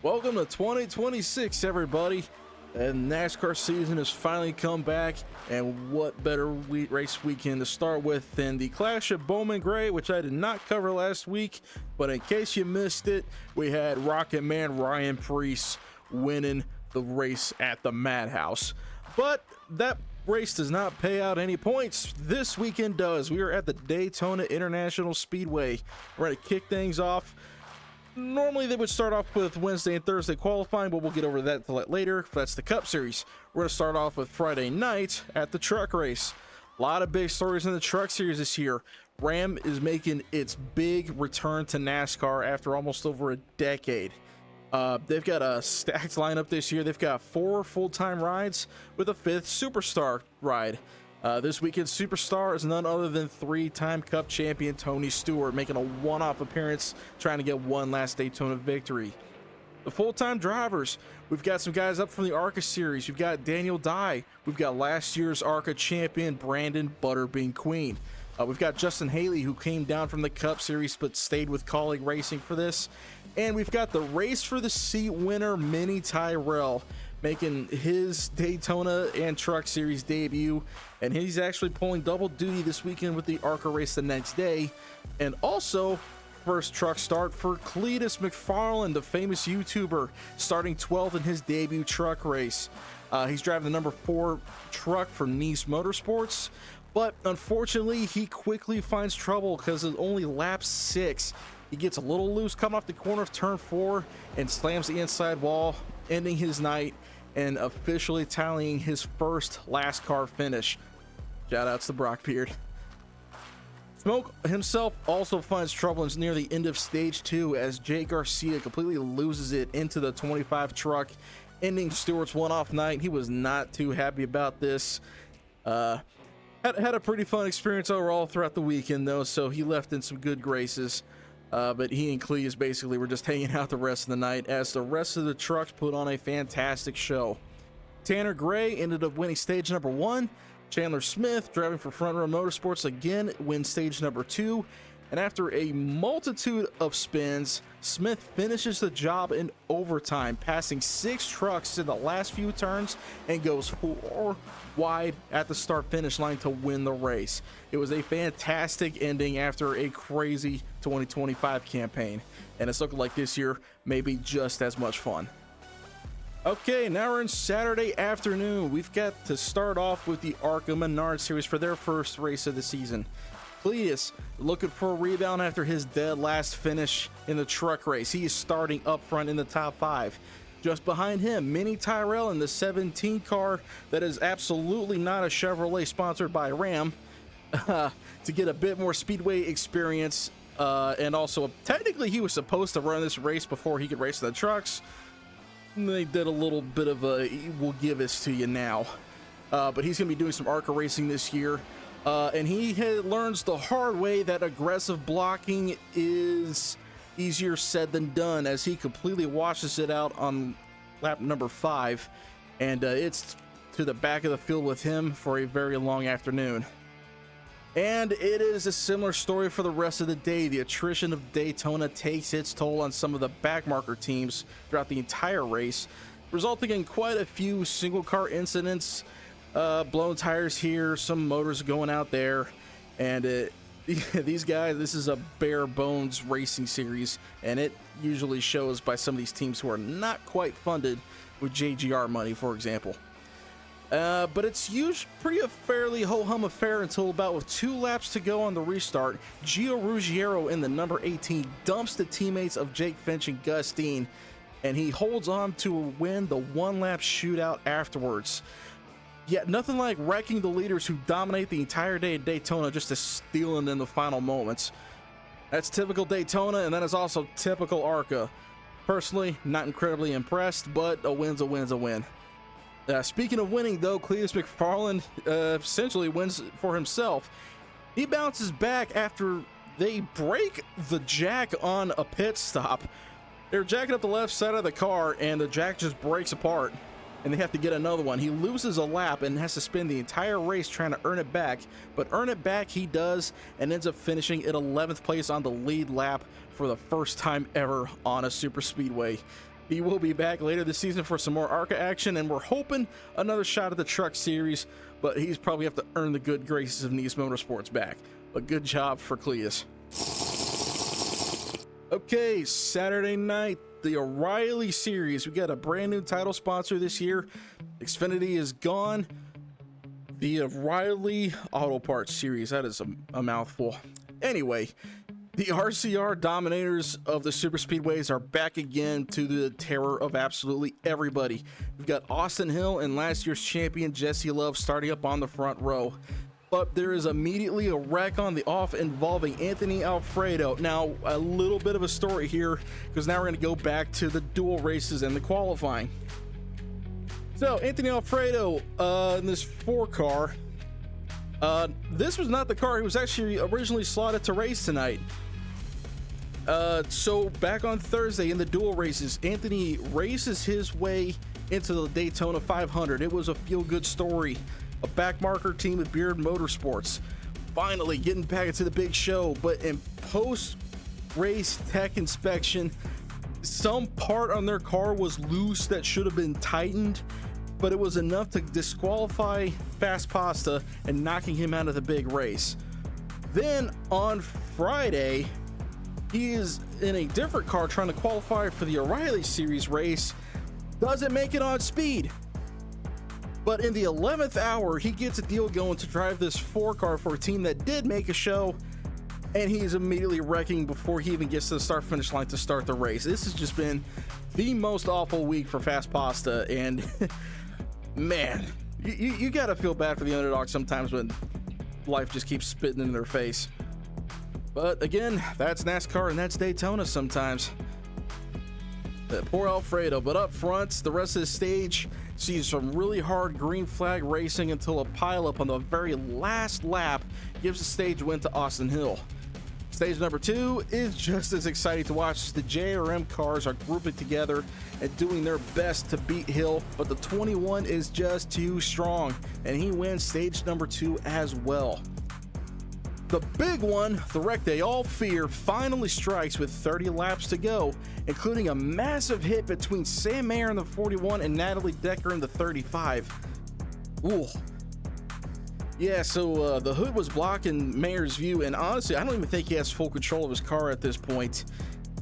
Welcome to 2026, everybody. And NASCAR season has finally come back, and what better race weekend to start with than the Clash of Bowman Gray, which I did not cover last week, but in case you missed it, we had Rocket Man Ryan Preece winning the race at the Madhouse. But that race does not pay out any points. This weekend does. We are at the Daytona International Speedway. We're going to kick things off. Normally they would start off with Wednesday and Thursday qualifying, but we'll get over that later. That's the Cup Series. We're going to start off with Friday night at the truck race. A lot of big stories in the truck series this year. Ram is making its big return to NASCAR after almost over a decade. They've got a stacked lineup this year. They've got 4 full-time rides with a 5th superstar ride. This weekend's superstar is none other than 3-time Cup champion Tony Stewart, making a one-off appearance, trying to get one last Daytona victory. The full-time drivers, we've got some guys up from the ARCA series. We've got Daniel Dye. We've got last year's ARCA champion Brandon Butterbean Queen. We've got Justin Haley, who came down from the Cup Series but stayed with Colleague Racing for this. And we've got the Race for the Seat winner, Minnie Tyrell, making his Daytona and Truck Series debut. And he's actually pulling double duty this weekend with the ARCA race the next day. And also, first truck start for Cletus McFarland, the famous YouTuber, starting 12th in his debut truck race. He's driving the number 4 truck for Nice Motorsports. But unfortunately, he quickly finds trouble because it's only lap 6. He gets a little loose coming off the corner of turn 4 and slams the inside wall, ending his night and officially tallying his first last car finish. Shout outs to Brock Beard. Smoke himself also finds trouble near the end of stage 2 as Jay Garcia completely loses it into the 25 truck, ending Stewart's one-off night. He was not too happy about this. Had a pretty fun experience overall throughout the weekend, though, so he left in some good graces. But he and Cleese basically were just hanging out the rest of the night as the rest of the trucks put on a fantastic show. Tanner Gray ended up winning stage number 1. Chandler Smith, driving for Front Row Motorsports, again wins stage number 2. And after a multitude of spins, Smith finishes the job in overtime, passing 6 trucks in the last few turns and goes 4 wide at the start-finish line to win the race. It was a fantastic ending after a crazy 2025 campaign, and it's looking like this year may be just as much fun. Okay, now we're in Saturday afternoon. We've got to start off with the ARCA Menard Series for their first race of the season. Cletus looking for a rebound after his dead last finish in the truck race. He is starting up front in the top 5. Just behind him, Minnie Tyrell in the 17 car that is absolutely not a Chevrolet sponsored by Ram, to get a bit more speedway experience. And also, technically, he was supposed to run this race before he could race the trucks. They did a little bit of a, we'll give this to you now. But he's going to be doing some ARCA racing this year. And he learns the hard way that aggressive blocking is easier said than done, as he completely washes it out on lap number 5, and it's to the back of the field with him for a very long afternoon. And it is a similar story for the rest of the day. The attrition of Daytona takes its toll on some of the backmarker teams throughout the entire race, resulting in quite a few single car incidents. Blown tires here, some motors going out there, and these guys, this is a bare bones racing series, and it usually shows by some of these teams who are not quite funded with JGR money, for example. But it's usually a fairly ho-hum affair until about with 2 laps to go on the restart. Gio Ruggiero in the number 18 dumps the teammates of Jake Finch and Gus Dean, and he holds on to win the 1-lap shootout afterwards. Yet nothing like wrecking the leaders who dominate the entire day at Daytona just to steal them in the final moments. That's typical Daytona, and that is also typical ARCA. Personally, not incredibly impressed, but a win's a win's a win. Speaking of winning, though, Cletus McFarland essentially wins for himself. He bounces back after they break the jack on a pit stop. They're jacking up the left side of the car, and the jack just breaks apart, and they have to get another one. He loses a lap and has to spend the entire race trying to earn it back, but earn it back he does, and ends up finishing at 11th place on the lead lap for the first time ever on a super speedway. He will be back later this season for some more ARCA action, and we're hoping another shot at the Truck Series, but he's probably have to earn the good graces of Nice Motorsports back. But good job for Cleus. Okay, Saturday night, the O'Reilly Series. We got a brand new title sponsor this year. Xfinity is gone. The O'Reilly Auto Parts Series. That is a mouthful. Anyway, the RCR dominators of the super speedways are back again, to the terror of absolutely everybody. We've got Austin Hill and last year's champion Jesse Love starting up on the front row. But there is immediately a wreck on the off involving Anthony Alfredo. Now, a little bit of a story here, because now we're going to go back to the dual races and the qualifying. So, Anthony Alfredo in this 4-car. This was not the car he was actually originally slotted to race tonight. So, back on Thursday in the dual races, Anthony races his way into the Daytona 500. It was a feel-good story. A backmarker team with Beard Motorsports finally getting back into the big show, but in post-race tech inspection, some part on their car was loose that should have been tightened, but it was enough to disqualify Fast Pasta and knocking him out of the big race. Then on Friday, he is in a different car trying to qualify for the O'Reilly Series race, doesn't make it on speed. But in the 11th hour, he gets a deal going to drive this 4-car for a team that did make a show, and he's immediately wrecking before he even gets to the start-finish line to start the race. This has just been the most awful week for Fast Pasta, and man, you gotta feel bad for the underdog sometimes when life just keeps spitting in their face. But again, that's NASCAR and that's Daytona sometimes. Poor Alfredo. But up front, the rest of the stage sees some really hard green flag racing until a pileup on the very last lap gives the stage win to Austin Hill. Stage number 2 is just as exciting to watch as the JRM cars are grouping together and doing their best to beat Hill, but the 21 is just too strong, and he wins stage number 2 as well. The big one, the wreck they all fear, finally strikes with 30 laps to go, including a massive hit between Sam Mayer in the 41 and Natalie Decker in the 35. Ooh. Yeah, so the hood was blocking Mayer's view, and honestly, I don't even think he has full control of his car at this point.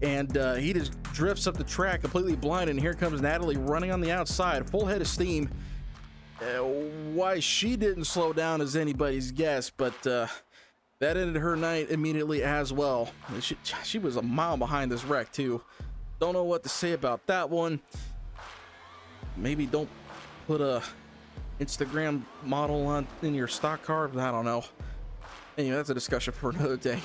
And he just drifts up the track completely blind, and here comes Natalie running on the outside, full head of steam. Why she didn't slow down is anybody's guess, but that ended her night immediately as well. She was a mile behind this wreck too. Don't know what to say about that one. Maybe don't put a Instagram model on in your stock car. I don't know. Anyway, that's a discussion for another day.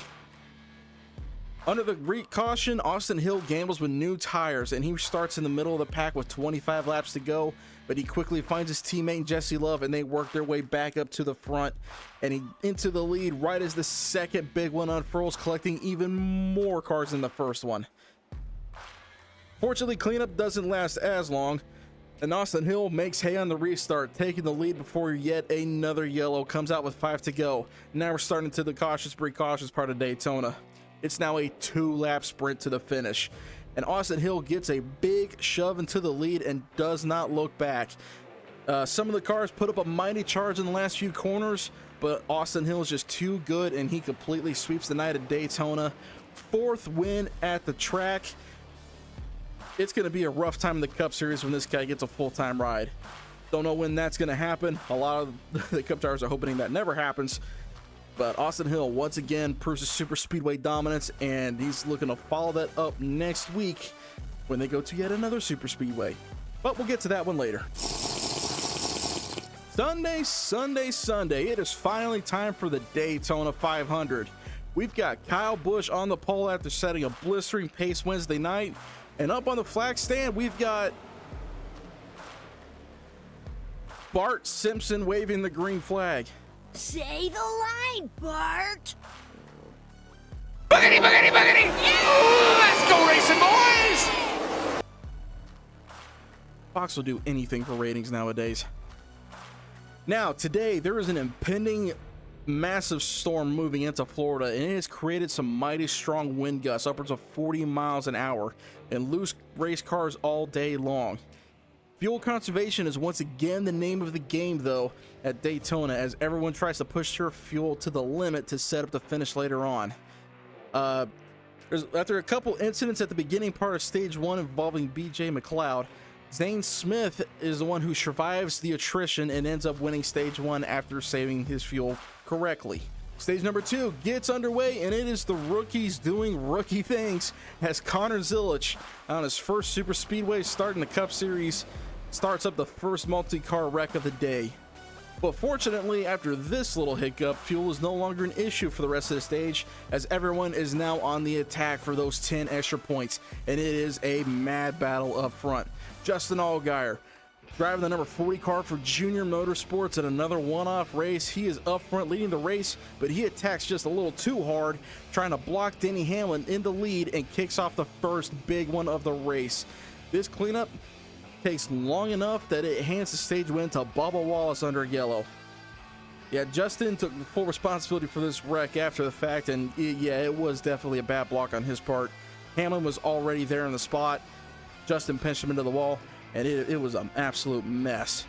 Under the caution, Austin Hill gambles with new tires, and he starts in the middle of the pack with 25 laps to go, but he quickly finds his teammate Jesse Love, and they work their way back up to the front, and he into the lead right as the second big one unfurls, collecting even more cars than the first one. Fortunately, cleanup doesn't last as long, and Austin Hill makes hay on the restart, taking the lead before yet another yellow comes out with 5 to go. Now we're starting to the cautious part of Daytona. It's now a 2-lap sprint to the finish, and Austin Hill gets a big shove into the lead and does not look back. Some of the cars put up a mighty charge in the last few corners, but Austin Hill is just too good, and he completely sweeps the night at Daytona. 4th win at the track. It's going to be a rough time in the Cup Series when this guy gets a full-time ride. Don't know when that's going to happen. A lot of the Cup drivers are hoping that never happens. But Austin Hill once again proves his super speedway dominance, and he's looking to follow that up next week when they go to yet another super speedway. But we'll get to that one later. Sunday. It is finally time for the Daytona 500. We've got Kyle Busch on the pole after setting a blistering pace Wednesday night. And up on the flag stand, we've got Bart Simpson waving the green flag. Say the line, Bart. Boogity, boogity, boogity! Yeah! Let's go racing, boys! Fox will do anything for ratings nowadays. Now, today, there is an impending massive storm moving into Florida, and it has created some mighty strong wind gusts upwards of 40 miles an hour and loose race cars all day long. Fuel conservation is once again the name of the game, though, at Daytona, as everyone tries to push their fuel to the limit to set up the finish later on. After a couple incidents at the beginning part of stage 1 involving BJ McLeod, Zane Smith is the one who survives the attrition and ends up winning stage 1 after saving his fuel correctly. Stage number 2 gets underway, and it is the rookies doing rookie things as Connor Zilisch, on his first super speedway start in the Cup Series, starts up the first multi-car wreck of the day. But fortunately, after this little hiccup, fuel is no longer an issue for the rest of the stage, as everyone is now on the attack for those 10 extra points, and it is a mad battle up front. Justin Allgaier, driving the number 40 car for Junior Motorsports in another one-off race. He is up front leading the race, but he attacks just a little too hard, trying to block Denny Hamlin in the lead and kicks off the first big one of the race. This cleanup takes long enough that it hands the stage win to Bubba Wallace under yellow. Yeah, Justin took full responsibility for this wreck after the fact, and it was definitely a bad block on his part. Hamlin was already there in the spot. Justin pinched him into the wall, and it was an absolute mess.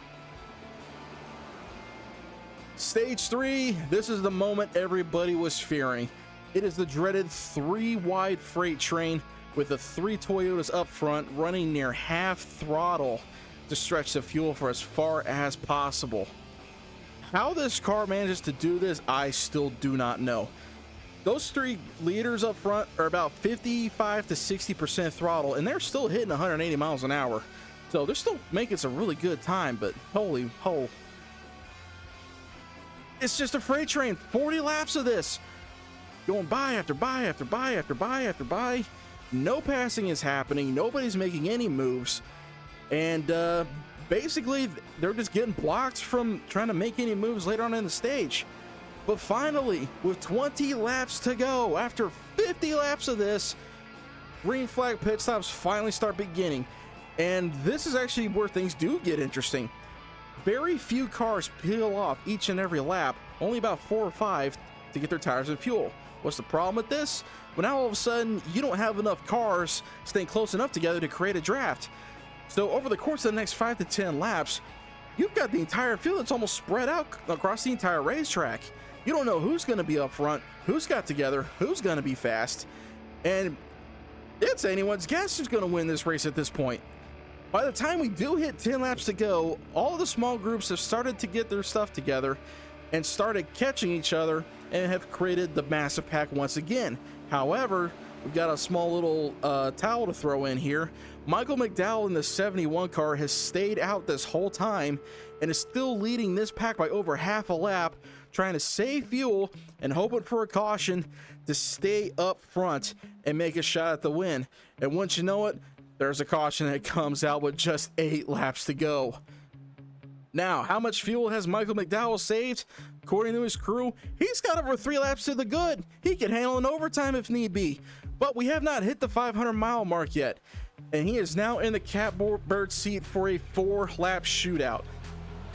Stage 3, this is the moment everybody was fearing. It is the dreaded 3-wide freight train with the 3 Toyotas up front running near half throttle to stretch the fuel for as far as possible. How this car manages to do this, I still do not know. Those 3 leaders up front are about 55 to 60% throttle, and they're still hitting 180 miles an hour. So they're still making some really good time, but holy ho. It's just a freight train, 40 laps of this. Going by after by after by after by after by. No passing is happening. Nobody's making any moves. And basically, they're just getting blocked from trying to make any moves later on in the stage. But finally, with 20 laps to go, after 50 laps of this, green flag pit stops finally start beginning. And this is actually where things do get interesting. Very few cars peel off each and every lap, only about 4 or 5 to get their tires and fuel. What's the problem with this? Well, now all of a sudden, you don't have enough cars staying close enough together to create a draft. So over the course of the next 5 to 10 laps, you've got the entire field that's almost spread out across the entire racetrack. You don't know who's going to be up front, who's got together, who's going to be fast, and it's anyone's guess who's going to win this race at this point. By the time we do hit 10 laps to go, all of the small groups have started to get their stuff together and started catching each other and have created the massive pack once again. However, we've got a small little towel to throw in here. Michael McDowell in the 71 car has stayed out this whole time and is still leading this pack by over half a lap, trying to save fuel and hoping for a caution to stay up front and make a shot at the win. And once you know it, there's a caution that comes out with just 8 laps to go. Now, how much fuel has Michael McDowell saved? According to his crew, he's got over 3 laps to the good. He can handle an overtime if need be. But we have not hit the 500-mile mark yet. And he is now in the catbird seat for a 4-lap shootout.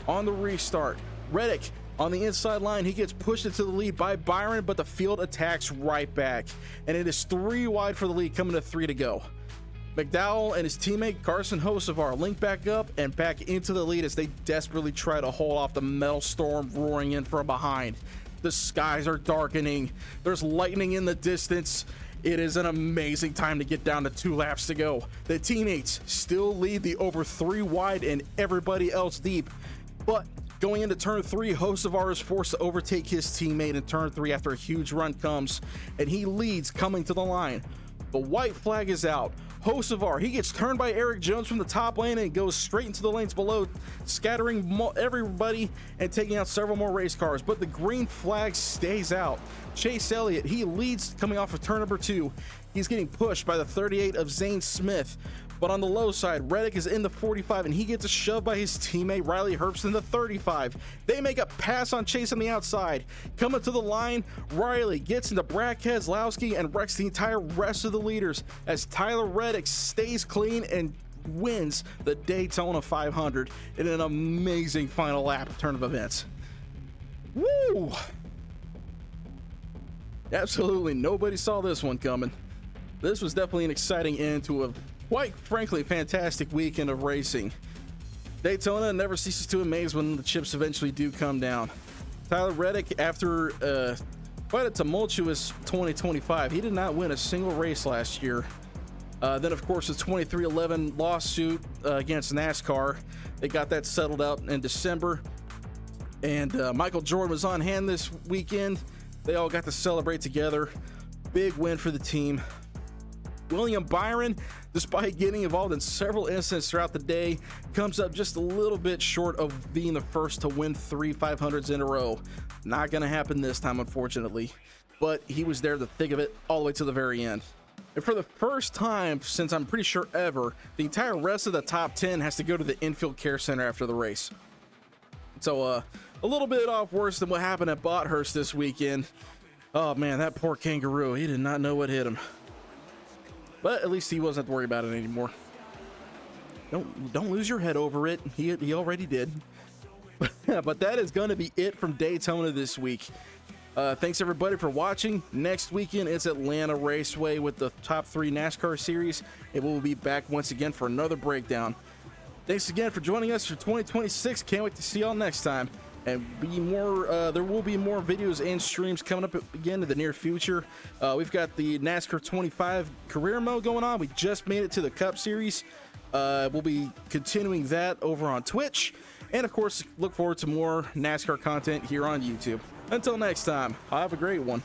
On the restart, Reddick on the inside line, he gets pushed into the lead by Byron, but the field attacks right back. And it is 3 wide for the lead, coming to 3 to go. McDowell and his teammate Carson Hocevar link back up and back into the lead as they desperately try to hold off the metal storm roaring in from behind. The skies are darkening. There's lightning in the distance. It is an amazing time to get down to 2 laps to go. The teammates still lead the over 3 wide and everybody else deep. But going into turn 3, Hocevar is forced to overtake his teammate in turn 3 after a huge run comes, and he leads coming to the line. The white flag is out. Hocevar, he gets turned by Eric Jones from the top lane and goes straight into the lanes below, scattering everybody and taking out several more race cars, but the green flag stays out. Chase Elliott, he leads coming off of turn number 2. He's getting pushed by the 38 of Zane Smith, but on the low side, Reddick is in the 45 and he gets a shove by his teammate Riley Herbst in the 35. They make a pass on Chase on the outside. Coming to the line, Riley gets into Brad Keselowski and wrecks the entire rest of the leaders as Tyler Reddick stays clean and wins the Daytona 500 in an amazing final lap turn of events. Woo! Absolutely nobody saw this one coming. This was definitely an exciting end to a, quite frankly, fantastic weekend of racing. Daytona never ceases to amaze when the chips eventually do come down. Tyler Reddick, after quite a tumultuous 2025, he did not win a single race last year. Then, of course, the 2311 lawsuit against NASCAR. They got that settled out in December. And Michael Jordan was on hand this weekend. They all got to celebrate together. Big win for the team. William Byron, despite getting involved in several incidents throughout the day, comes up just a little bit short of being the first to win 3 500s in a row. Not going to happen this time, unfortunately. But he was there, the thick of it, all the way to the very end. And for the first time since I'm pretty sure ever, the entire rest of the top 10 has to go to the infield care center after the race. So a little bit off worse than what happened at Bothurst this weekend. Oh man, that poor kangaroo, he did not know what hit him. But at least he wasn't worried about it anymore. Don't lose your head over it. He already did. But that is going to be it from Daytona this week. Thanks everybody for watching. Next weekend it's Atlanta Raceway with the top 3 NASCAR series, and we'll be back once again for another breakdown. Thanks again for joining us for 2026. Can't wait to see y'all next time. And there will be more videos and streams coming up again in the near future. We've got the NASCAR 25 career mode going on. We just made it to the Cup Series. We'll be continuing that over on Twitch. And of course, look forward to more NASCAR content here on YouTube. Until next time, have a great one.